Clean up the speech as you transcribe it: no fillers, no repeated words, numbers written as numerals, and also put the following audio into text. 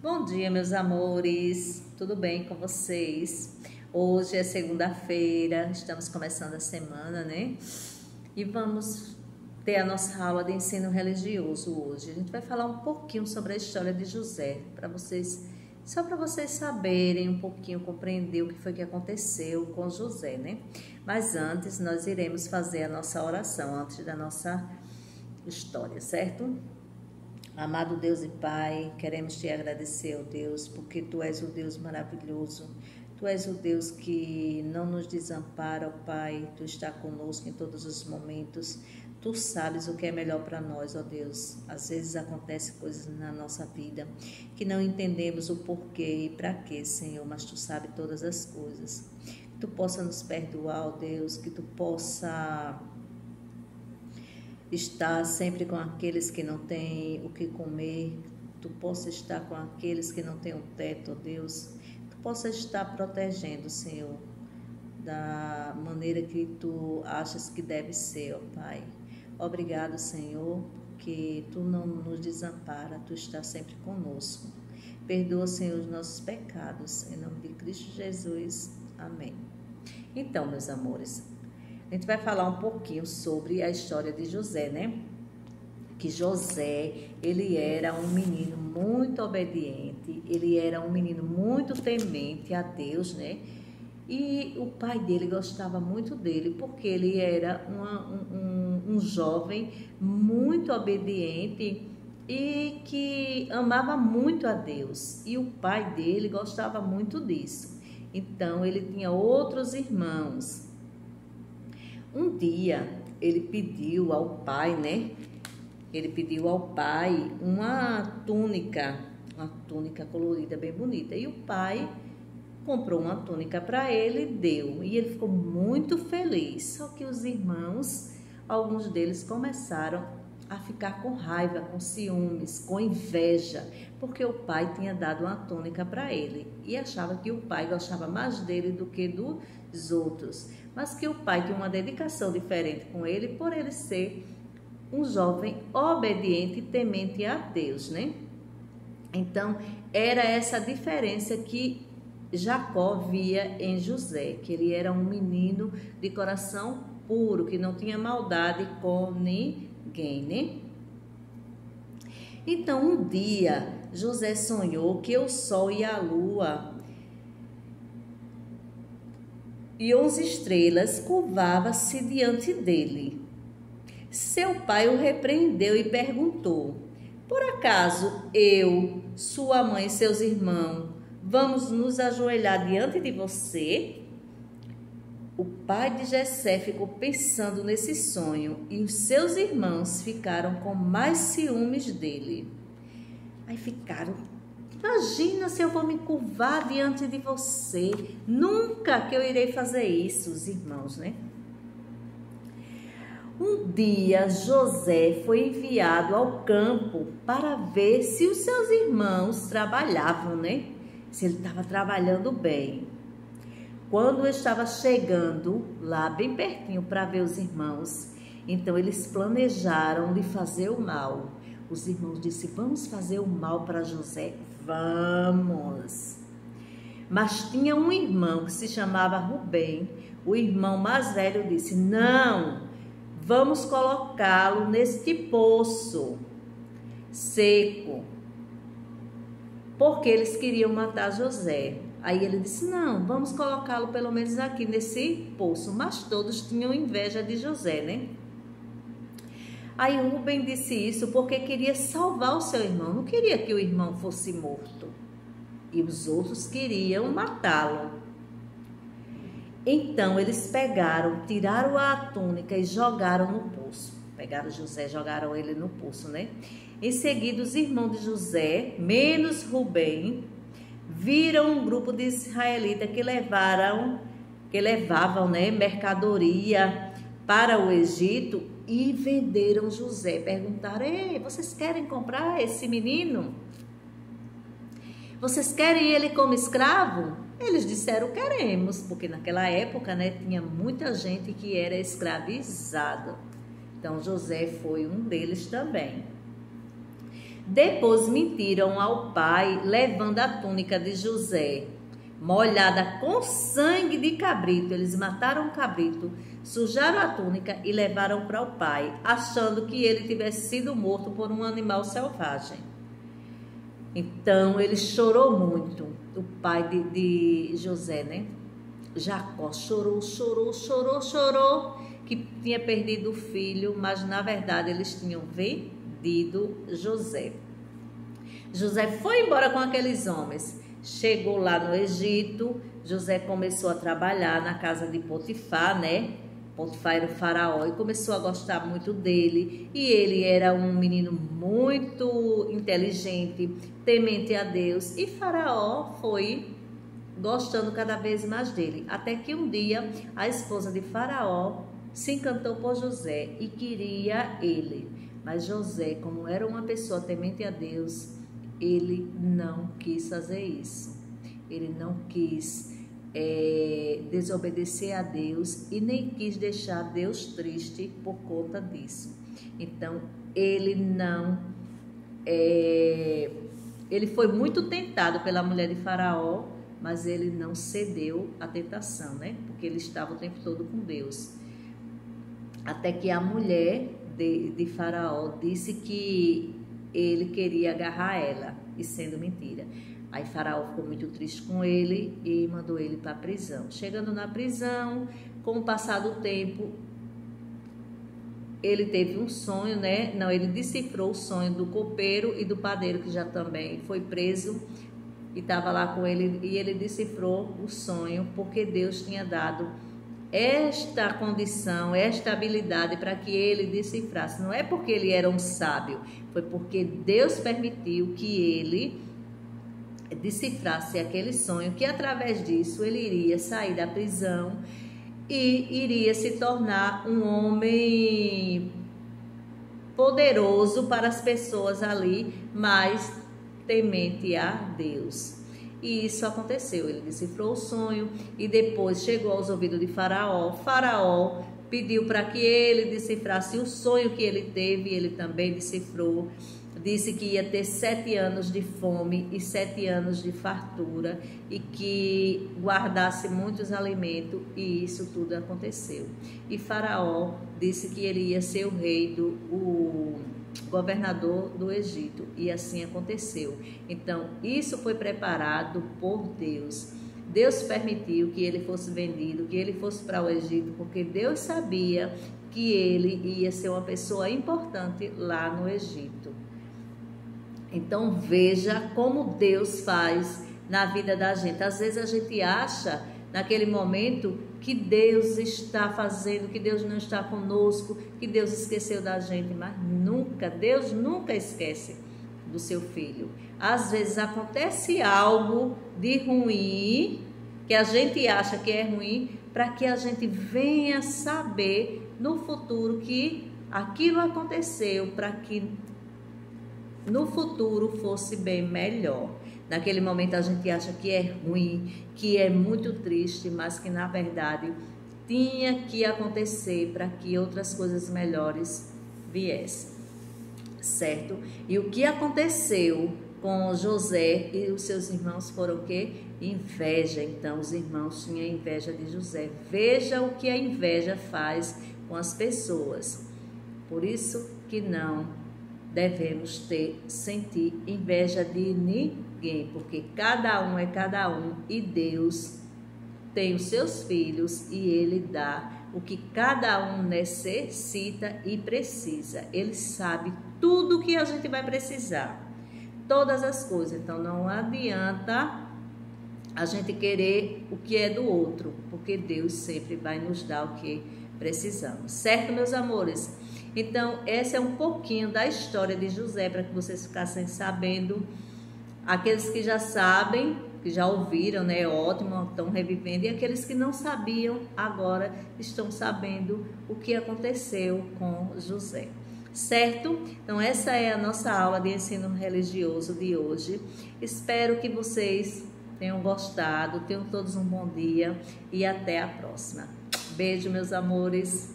Bom dia, meus amores, tudo bem com vocês? Hoje é segunda-feira, estamos começando a semana, né? E vamos ter a nossa aula de ensino religioso hoje. A gente vai falar um pouquinho sobre a história de José, só para vocês saberem um pouquinho, compreender o que foi que aconteceu com José, né? Mas antes, nós iremos fazer a nossa oração, antes da nossa história, certo? Amado Deus e Pai, queremos te agradecer, ó Deus, porque Tu és o Deus maravilhoso. Tu és o Deus que não nos desampara, ó Pai. Tu está conosco em todos os momentos. Tu sabes o que é melhor para nós, ó Deus. Às vezes acontecem coisas na nossa vida que não entendemos o porquê e para quê, Senhor, mas Tu sabes todas as coisas. Que Tu possa nos perdoar, ó Deus, que Tu possa estar sempre com aqueles que não têm o que comer, Tu possa estar com aqueles que não têm um teto, ó Deus, Tu possa estar protegendo, Senhor, da maneira que Tu achas que deve ser, ó Pai. Obrigado, Senhor, porque Tu não nos desampara, Tu estás sempre conosco. Perdoa, Senhor, os nossos pecados, em nome de Cristo Jesus. Amém. Então, meus amores, a gente vai falar um pouquinho sobre a história de José, né? Que José, ele era um menino muito obediente, ele era um menino muito temente a Deus, né? E o pai dele gostava muito dele, porque ele era um jovem muito obediente e que amava muito a Deus. E o pai dele gostava muito disso. Então, ele tinha outros irmãos. Um dia, ele pediu ao pai, né? Ele pediu ao pai uma túnica colorida, bem bonita. E o pai comprou uma túnica para ele e deu. E ele ficou muito feliz. Só que os irmãos, alguns deles começaram a ficar com raiva, com ciúmes, com inveja, porque o pai tinha dado uma túnica para ele e achava que o pai gostava mais dele do que dos outros, mas que o pai tinha uma dedicação diferente com ele por ele ser um jovem obediente e temente a Deus, né? Então, era essa diferença que Jacó via em José, que ele era um menino de coração puro, que não tinha maldade com ninguém, né? Então, um dia, José sonhou que o sol e a lua e 11 estrelas curvavam-se diante dele. Seu pai o repreendeu e perguntou: por acaso eu, sua mãe e seus irmãos, vamos nos ajoelhar diante de você? O pai de Jessé ficou pensando nesse sonho e os seus irmãos ficaram com mais ciúmes dele. Aí ficaram: imagina se eu vou me curvar diante de você. Nunca que eu irei fazer isso, os irmãos, né? Um dia, José foi enviado ao campo para ver se os seus irmãos trabalhavam, né? Se ele estava trabalhando bem. Quando estava chegando lá bem pertinho para ver os irmãos, então eles planejaram lhe fazer o mal. Os irmãos disseram: vamos fazer o mal para José? Vamos! Mas tinha um irmão que se chamava Rubem. O irmão mais velho disse: não, vamos colocá-lo neste poço seco, porque eles queriam matar José. Aí ele disse: não, vamos colocá-lo pelo menos aqui nesse poço. Mas todos tinham inveja de José, né? Aí Rubem disse isso porque queria salvar o seu irmão, não queria que o irmão fosse morto. E os outros queriam matá-lo. Então eles tiraram a túnica e jogaram no poço. Pegaram José, jogaram ele no poço, né? Em seguida, os irmãos de José, menos Rubem, viram um grupo de israelitas que levavam, né, mercadoria para o Egito e venderam José. Perguntaram: ei, vocês querem comprar esse menino? Vocês querem ele como escravo? Eles disseram: queremos, porque naquela época, né, tinha muita gente que era escravizada. Então José foi um deles também. Depois mentiram ao pai, levando a túnica de José, molhada com sangue de cabrito. Eles mataram o cabrito, sujaram a túnica e levaram para o pai, achando que ele tivesse sido morto por um animal selvagem. Então ele chorou muito, o pai de José, né? Jacó chorou, que tinha perdido o filho, mas na verdade eles tinham vendido José. José foi embora com aqueles homens, chegou lá no Egito. José começou a trabalhar na casa de Potifar, né? Potifar era o faraó e começou a gostar muito dele. E ele era um menino muito inteligente, temente a Deus. E faraó foi gostando cada vez mais dele. Até que um dia a esposa de faraó se encantou por José e queria ele. Mas José, como era uma pessoa temente a Deus, ele não quis fazer isso. Ele não quis desobedecer a Deus e nem quis deixar Deus triste por conta disso. Então, ele foi muito tentado pela mulher de Faraó, mas ele não cedeu à tentação, né? Porque ele estava o tempo todo com Deus. Até que a mulher de Faraó disse que ele queria agarrar ela, e sendo mentira. Aí Faraó ficou muito triste com ele e mandou ele para a prisão. Chegando na prisão, com o passar do tempo, ele teve um sonho, né? Não, ele decifrou o sonho do copeiro e do padeiro, que já também foi preso e estava lá com ele, e ele decifrou o sonho, porque Deus tinha dado esta condição, esta habilidade para que ele decifrasse. Não é porque ele era um sábio, foi porque Deus permitiu que ele decifrasse aquele sonho, que através disso ele iria sair da prisão e iria se tornar um homem poderoso para as pessoas ali, mas temente a Deus. E isso aconteceu, ele decifrou o sonho e depois chegou aos ouvidos de Faraó. Faraó pediu para que ele decifrasse o sonho que ele teve, ele também decifrou. Disse que ia ter 7 anos de fome e 7 anos de fartura e que guardasse muitos alimentos, e isso tudo aconteceu. E Faraó disse que ele ia ser o governador do Egito, e assim aconteceu. Então, isso foi preparado por Deus. Deus permitiu que ele fosse vendido, que ele fosse para o Egito, porque Deus sabia que ele ia ser uma pessoa importante lá no Egito. Então, veja como Deus faz na vida da gente. Às vezes a gente acha, naquele momento, que Deus está fazendo, que Deus não está conosco, que Deus esqueceu da gente, mas nunca, Deus nunca esquece do seu filho. Às vezes acontece algo de ruim, que a gente acha que é ruim, para que a gente venha saber no futuro que aquilo aconteceu, para que no futuro fosse bem melhor. Naquele momento a gente acha que é ruim, que é muito triste, mas que na verdade tinha que acontecer para que outras coisas melhores viessem, certo? E o que aconteceu com José e os seus irmãos foram o quê? Inveja. Então os irmãos tinham inveja de José. Veja o que a inveja faz com as pessoas. Por isso que não devemos sentir inveja de ninguém, porque cada um é cada um e Deus tem os seus filhos e Ele dá o que cada um necessita e precisa. Ele sabe tudo o que a gente vai precisar, todas as coisas. Então não adianta a gente querer o que é do outro, porque Deus sempre vai nos dar o que precisamos, certo, meus amores? Então, essa é um pouquinho da história de José, para que vocês ficassem sabendo. Aqueles que já sabem, que já ouviram, né? Ótimo, estão revivendo. E aqueles que não sabiam, agora estão sabendo o que aconteceu com José. Certo? Então, essa é a nossa aula de ensino religioso de hoje. Espero que vocês tenham gostado, tenham todos um bom dia e até a próxima. Beijo, meus amores.